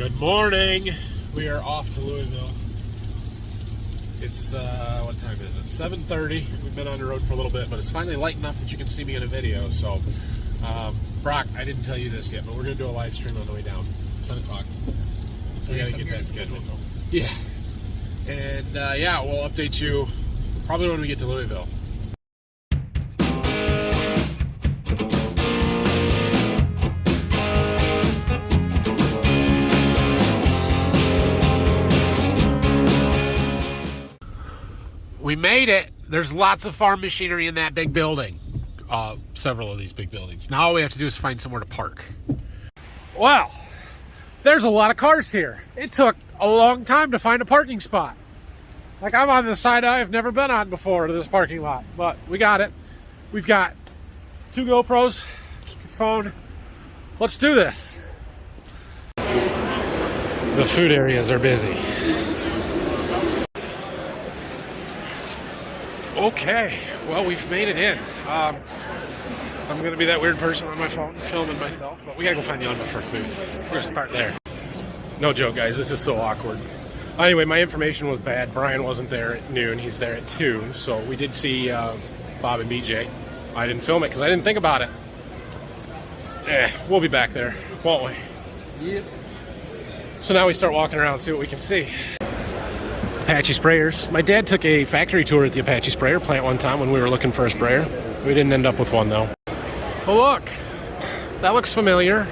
Good morning. We are off to Louisville. It's, what time is it? 7:30. We've been on the road for a little bit, but it's finally light enough that you can see me in a video. So, Brock, I didn't tell you this yet, but we're going to do a live stream on the way down. 10 o'clock. So we got to get that scheduled. Yeah. And, yeah, we'll update you probably when we get to Louisville. We made it. There's lots of farm machinery in that big building. Several of these big buildings. Now all we have to do is find somewhere to park. Well, there's a lot of cars here. It took a long time to find a parking spot. Like, I'm on the side I've never been on before to this parking lot, but we got it. We've got 2 GoPros, phone. Let's do this. The food areas are busy. Okay, well, we've made it in. I'm going to be that weird person on my phone filming myself, but we got to go find the first booth. We're going to start there. No joke, guys. This is so awkward. Anyway, my information was bad. Brian wasn't there at noon. He's there at 2, so we did see Bob and BJ. I didn't film it because I didn't think about it. We'll be back there, won't we? Yep. So now we start walking around and see what we can see. Apache sprayers. My dad took a factory tour at the Apache sprayer plant one time when we were looking for a sprayer. We didn't end up with one though. Oh look, that looks familiar.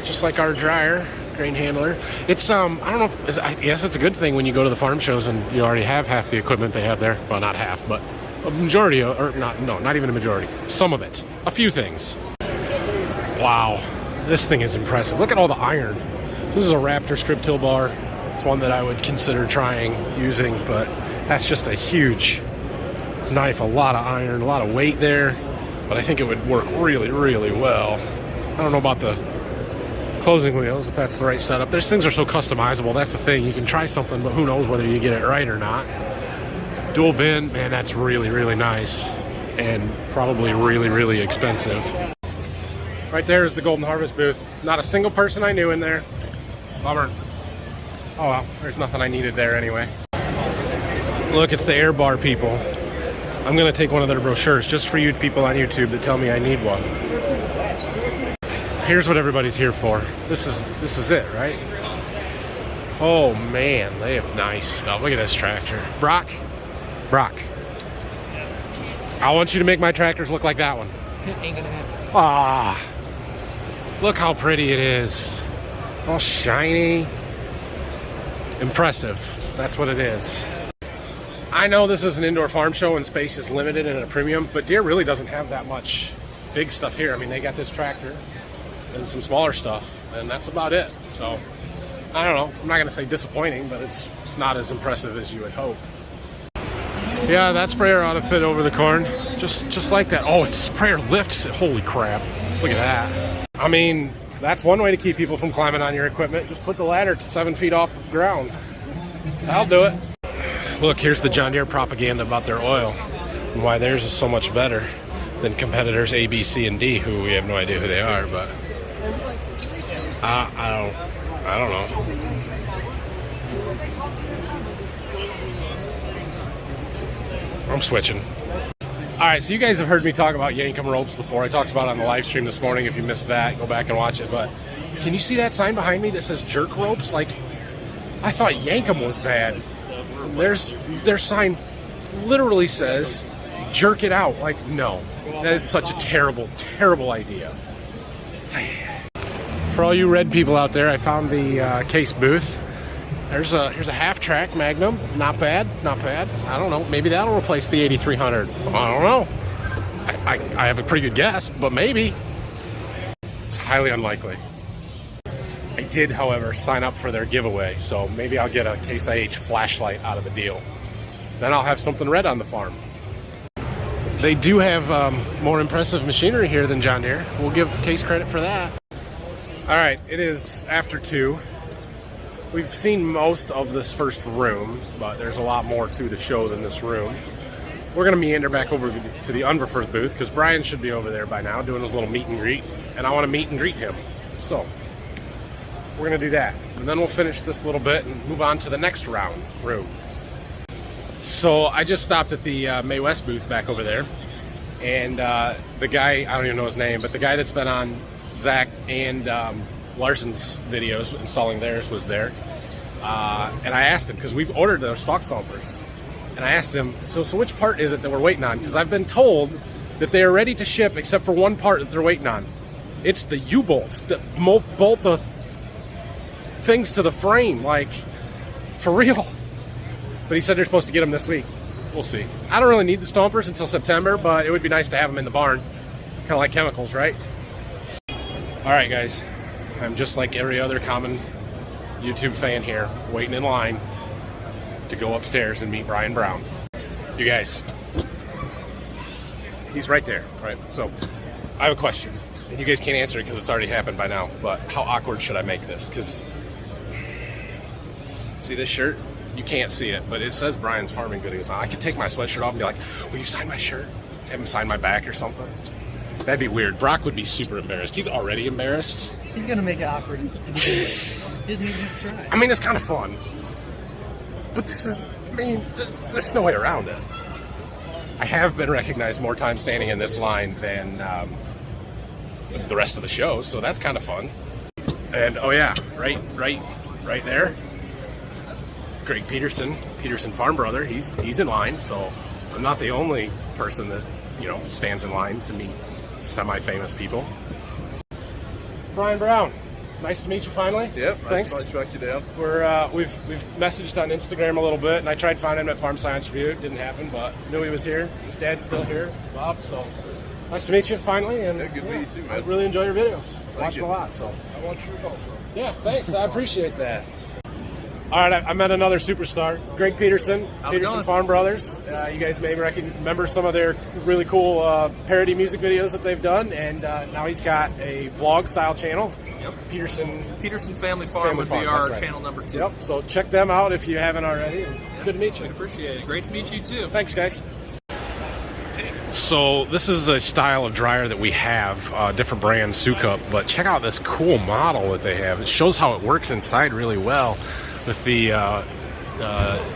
Just like our dryer, grain handler. It's I don't know if, I guess it's a good thing when you go to the farm shows and you already have half the equipment they have there. Well, not half, but a majority, or not even a majority. Some of it, a few things. Wow, this thing is impressive. Look at all the iron. This is a Raptor strip till bar. It's one that I would consider trying using, but that's just a huge knife, a lot of iron, a lot of weight there, but I think it would work really, really well. I don't know about the closing wheels, if that's the right setup. These things are so customizable. That's the thing. You can try something, but who knows whether you get it right or not. Dual bin, man, that's really, really nice and probably really, really expensive. Right there is the Golden Harvest booth. Not a single person I knew in there. Bummer. Oh well, there's nothing I needed there anyway. Look, it's the Air Bar people. I'm gonna take one of their brochures just for you people on YouTube that tell me I need one. Here's what everybody's here for. This is it, right? Oh man, they have nice stuff. Look at this tractor. Brock, I want you to make my tractors look like that one. Ain't gonna happen. Ah, look how pretty it is. All shiny. Impressive. That's what it is. I know this is an indoor farm show and space is limited and at a premium, but Deere really doesn't have that much big stuff here. I mean, they got this tractor and some smaller stuff, and that's about it. So, I don't know. I'm not going to say disappointing, but it's not as impressive as you would hope. Yeah, that sprayer ought to fit over the corn. Just like that. Oh, its sprayer lifts it. Holy crap. Look at that. I mean, that's one way to keep people from climbing on your equipment. Just put the ladder 7 feet off the ground. I'll do it. Look, here's the John Deere propaganda about their oil and why theirs is so much better than competitors A, B, C, and D, who we have no idea who they are, but I don't know. I'm switching. All right, so you guys have heard me talk about Yankum ropes before. I talked about it on the live stream this morning. If you missed that, go back and watch it. But can you see that sign behind me that says jerk ropes? Like, I thought Yankum was bad. Their sign literally says jerk it out. Like, no, that is such a terrible, terrible idea. For all you red people out there, I found the Case booth. Here's a half-track Magnum. Not bad, not bad. I don't know. Maybe that'll replace the 8300. I don't know. I have a pretty good guess, but maybe. It's highly unlikely. I did, however, sign up for their giveaway, so maybe I'll get a Case IH flashlight out of the deal. Then I'll have something red on the farm. They do have more impressive machinery here than John Deere. We'll give Case credit for that. All right, it is after 2. We've seen most of this first room, but there's a lot more to the show than this room. We're going to meander back over to the Unverfirth booth because Brian should be over there by now doing his little meet and greet, and I want to meet and greet him. So, we're gonna do that, and then we'll finish this little bit and move on to the next room. So I just stopped at the May West booth back over there, and the guy, I don't even know his name, but the guy that's been on Zach and Larson's videos installing theirs was there, and I asked him, because we've ordered those stalk stompers, and I asked him, so which part is it that we're waiting on? Because I've been told that they are ready to ship except for one part that they're waiting on. It's the U-bolts that bolt the things to the frame, like, for real. But he said they're supposed to get them this week. We'll see. I don't really need the stompers until September, but it would be nice to have them in the barn. Kind of like chemicals, right? All right, guys. I'm just like every other common YouTube fan here, waiting in line to go upstairs and meet Brian Brown. You guys, he's right there, right? So I have a question, and you guys can't answer it because it's already happened by now, but how awkward should I make this? Because see this shirt? You can't see it, but it says Brian's Farming Videos on. I could take my sweatshirt off and be like, will you sign my shirt? Have him sign my back or something? That'd be weird. Brock would be super embarrassed. He's already embarrassed. He's going to make it awkward to begin with. He doesn't even have to try. I mean, it's kind of fun. But this is, I mean, there's no way around it. I have been recognized more times standing in this line than the rest of the show, so that's kind of fun. And, oh yeah, right there. Greg Peterson Farm Brother, he's in line, so I'm not the only person that, you know, stands in line to meet semi-famous people. Brian Brown, nice to meet you finally. Yep, thanks. Nice to track you down. We've messaged on Instagram a little bit, and I tried finding him at Farm Science Review. It didn't happen, but knew he was here. His dad's still here, Bob. So nice to meet you finally. And yeah, good to meet you too, man. I really enjoy your videos. Watch you. them a lot. So I want yours also. yeah, thanks. I appreciate that. All right, I met another superstar, Greg Peterson, Peterson Farm Brothers. You guys may remember some of their really cool parody music videos that they've done, and now he's got a vlog-style channel. Yep. Peterson Family Farm would be our channel number 2. Yep. So check them out if you haven't already. It's good to meet you. We appreciate it. Great to meet you too. Thanks, guys. So this is a style of dryer that we have, different brand Sukup, but check out this cool model that they have. It shows how it works inside really well. With the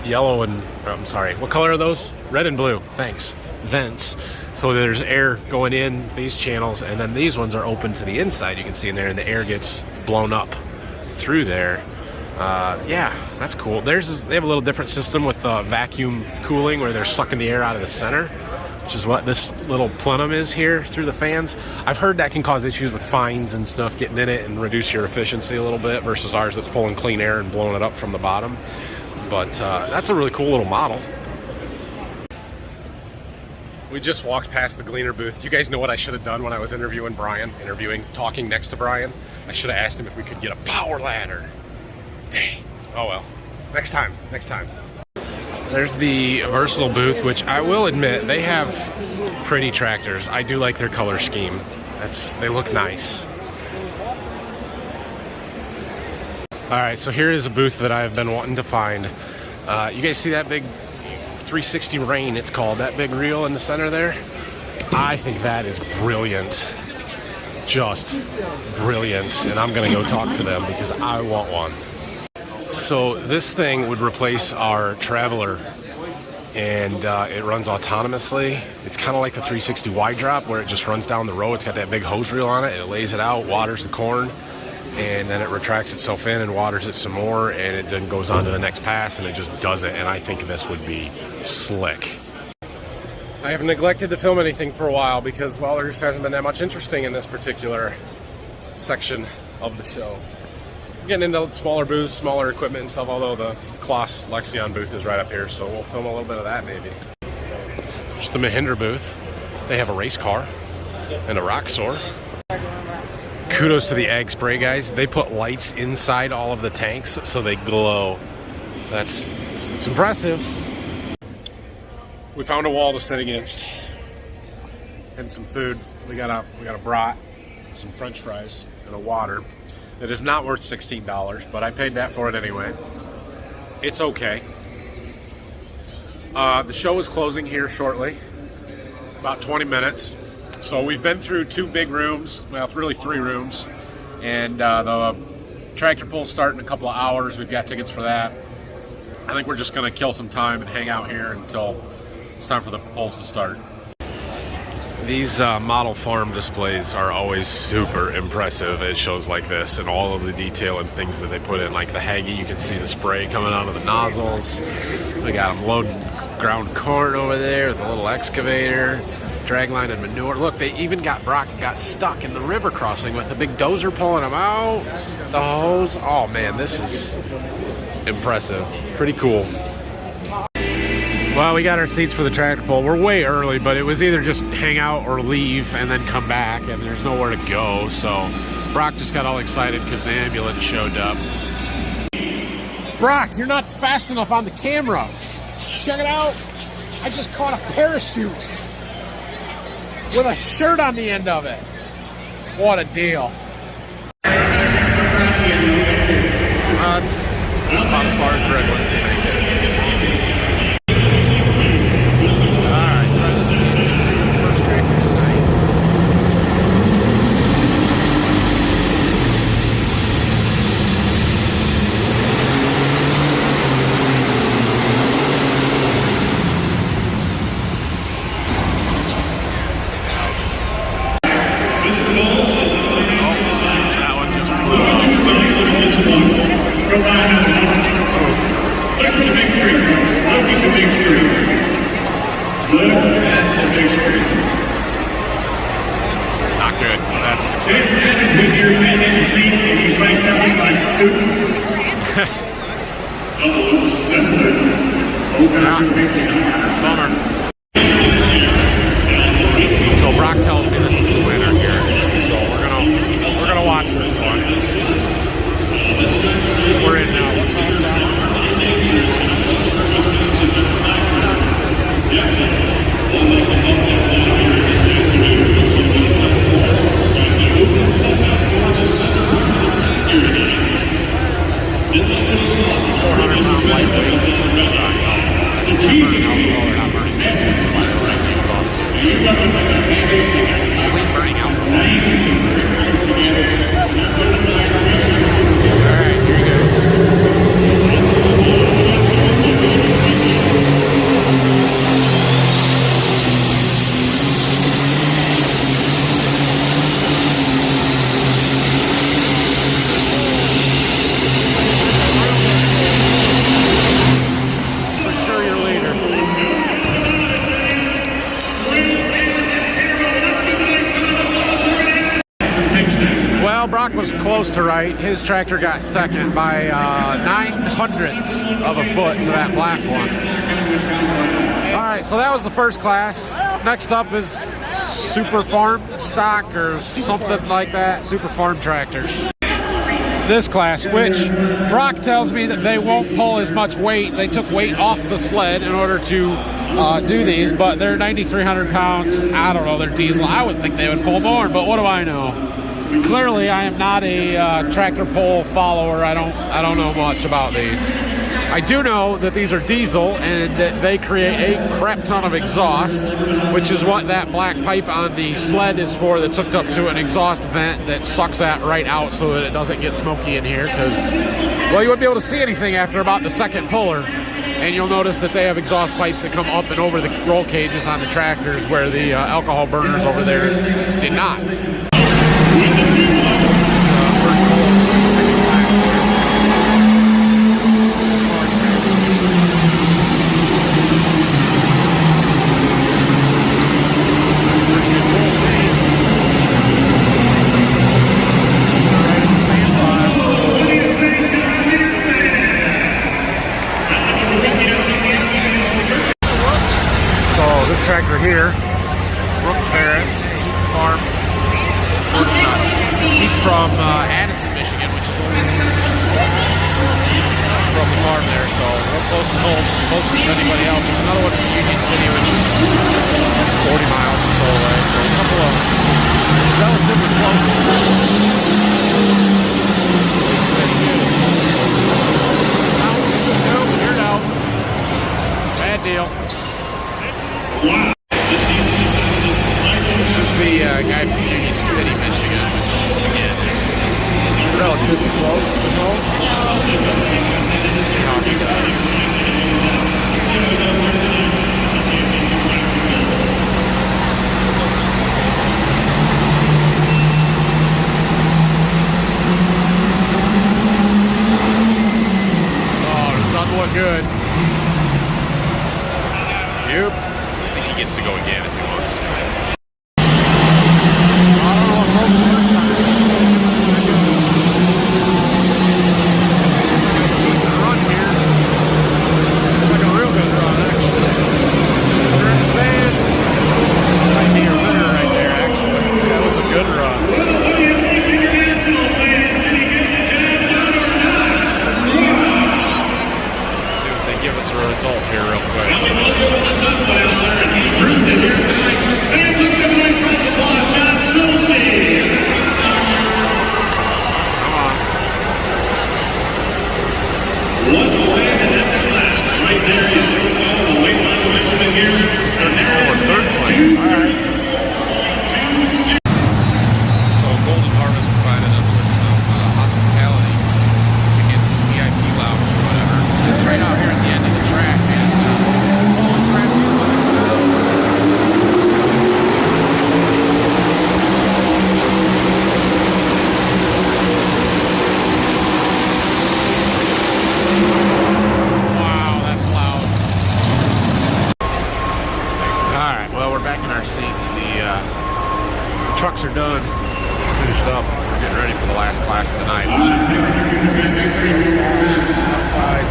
yellow and, I'm sorry, what color are those? Red and blue, thanks. Vents. So there's air going in these channels, and then these ones are open to the inside. You can see in there, and the air gets blown up through there. Yeah, that's cool. They have a little different system with vacuum cooling where they're sucking the air out of the center, which is what this little plenum is here through the fans. I've heard that can cause issues with fines and stuff getting in it and reduce your efficiency a little bit versus ours that's pulling clean air and blowing it up from the bottom. But that's a really cool little model. We just walked past the Gleaner booth. You guys know what I should have done when I was interviewing Brian, talking next to Brian? I should have asked him if we could get a power ladder. Dang. Oh well. Next time. There's the Versatile booth, which I will admit, they have pretty tractors. I do like their color scheme. They look nice. Alright, so here is a booth that I've been wanting to find. You guys see that big 360 Rain, it's called, that big reel in the center there? I think that is brilliant. Just brilliant. And I'm going to go talk to them because I want one. So this thing would replace our Traveler, and it runs autonomously. It's kind of like the 360 wide drop where it just runs down the row. It's got that big hose reel on it. It lays it out, waters the corn, and then it retracts itself in and waters it some more, and it then goes on to the next pass, and it just does it. And I think this would be slick. I have neglected to film anything for a while because, well, there just hasn't been that much interesting in this particular section of the show. Getting into smaller booths, smaller equipment and stuff, although the Kloss Lexion booth is right up here, so we'll film a little bit of that maybe. Just the Mahindra booth. They have a race car and a Roxor. Kudos to the Ag Spray guys. They put lights inside all of the tanks so they glow. It's impressive. We found a wall to sit against and some food. We got a brat, some French fries, and a water. It is not worth $16, but I paid that for it anyway. It's okay. The show is closing here shortly, about 20 minutes. So we've been through 2 big rooms, well, really 3 rooms, and the Tractor pull start in a couple of hours. We've got tickets for that. I think we're just going to kill some time and hang out here until it's time for the pulls to start. These model farm displays are always super impressive at shows like this, and all of the detail and things that they put in. Like the Hagee, you can see the spray coming out of the nozzles. They got them loading ground corn over there with a little excavator, dragline and manure. Look, they even got Brock got stuck in the river crossing with a big dozer pulling him out. The hose. Oh man, this is impressive. Pretty cool. Well, we got our seats for the tractor pull. We're way early, but it was either just hang out or leave and then come back, and there's nowhere to go. So Brock just got all excited because the ambulance showed up. Brock, you're not fast enough on the camera. Check it out. I just caught a parachute with a shirt on the end of it. What a deal. It's about as far as the red ones can make it. Not good. That's expensive. Bummer. So Brock tells me this is the winner here. So we're gonna watch this one. We're in Brock was close to right. His tractor got second by 9/100ths of a foot to that black one. All right, so that was the first class. Next up is Super Farm Stock or something like that. Super Farm Tractors. This class, which Brock tells me that they won't pull as much weight. They took weight off the sled in order to do these, but they're 9,300 pounds. I don't know, they're diesel. I would think they would pull more, but what do I know? Clearly, I am not a tractor pull follower. I don't know much about these. I do know that these are diesel and that they create a crap ton of exhaust, which is what that black pipe on the sled is for, that's hooked up to an exhaust vent that sucks that right out so that it doesn't get smoky in here, because, well, you wouldn't be able to see anything after about the second puller. And you'll notice that they have exhaust pipes that come up and over the roll cages on the tractors, where the alcohol burners over there did not. Tractor here, Brooke Ferris, Super Farm, sort of nuts. He's from Addison, Michigan, which is from the farm there, so real close to home, closer to anybody else. There's another one from Union City, which is 40 miles or so away, so a couple of relatively close. You're out. Bad deal. Wow. This is the guy from Union City, Michigan, which, again, is relatively close to go. Let's see how he does. Look good. Yep. I think he gets to go again if he wants to. I don't know if Rope's first time. Looks like a decent run here. Looks like a real good run, actually. We're in the sand. Might be your winner right there, actually. That was a good run. Give us a result here real quick. Come on. Third place. All right. So Golden Harvest provided us with some hospitality tickets, VIP lounge or whatever. It's right out here at the end of the track, and holy crap, he's looking good. Wow, that's loud. Alright, well, we're back in our seats. The trucks are done. It's finished up. We're getting ready for the last class of the night, which is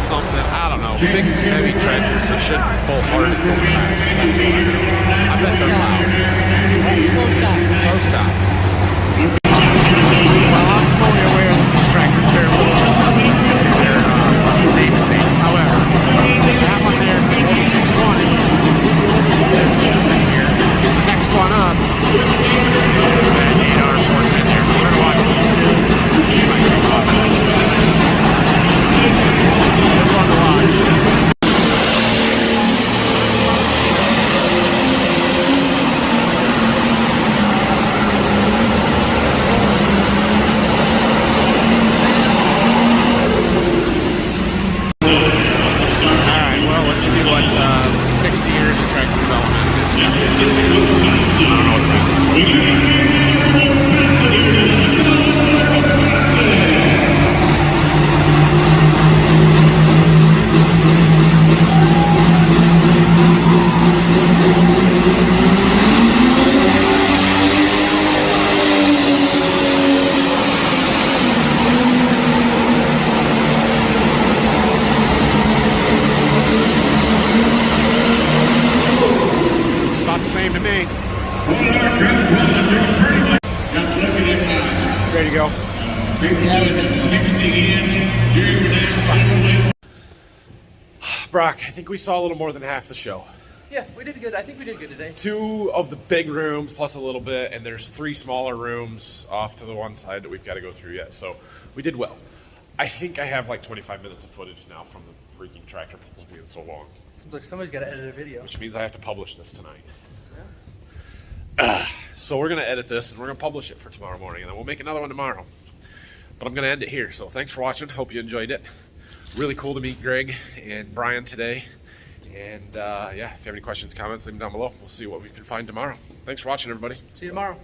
something, I don't know, big heavy tractors that should pull hard and go fast. That's what I know. I bet they're loud. Close stop. Close stop. Well, I'm fully aware that these tractors bear a little resemblance to their namesakes. However, that one there is a 4620. Here. The next one up is that 8R410 there. So we're going to watch these two. You might take off. They're fun to watch. Alright, well, let's see what 60 years of tractor development is. I don't know what the rest of same to me. Ready to go? Brock, I think we saw a little more than half the show. Yeah, we did good. I think we did good today. 2 of the big rooms plus a little bit, and there's 3 smaller rooms off to the one side that we've got to go through yet. So we did well. I think I have like 25 minutes of footage now from the freaking tractor pulls being so long. Seems like somebody's got to edit a video. Which means I have to publish this tonight. So we're going to edit this and we're going to publish it for tomorrow morning, and then we'll make another one tomorrow. But I'm going to end it here. So thanks for watching. Hope you enjoyed it. Really cool to meet Greg and Brian today. And yeah, if you have any questions, comments, leave them down below. We'll see what we can find tomorrow. Thanks for watching, everybody. See you tomorrow.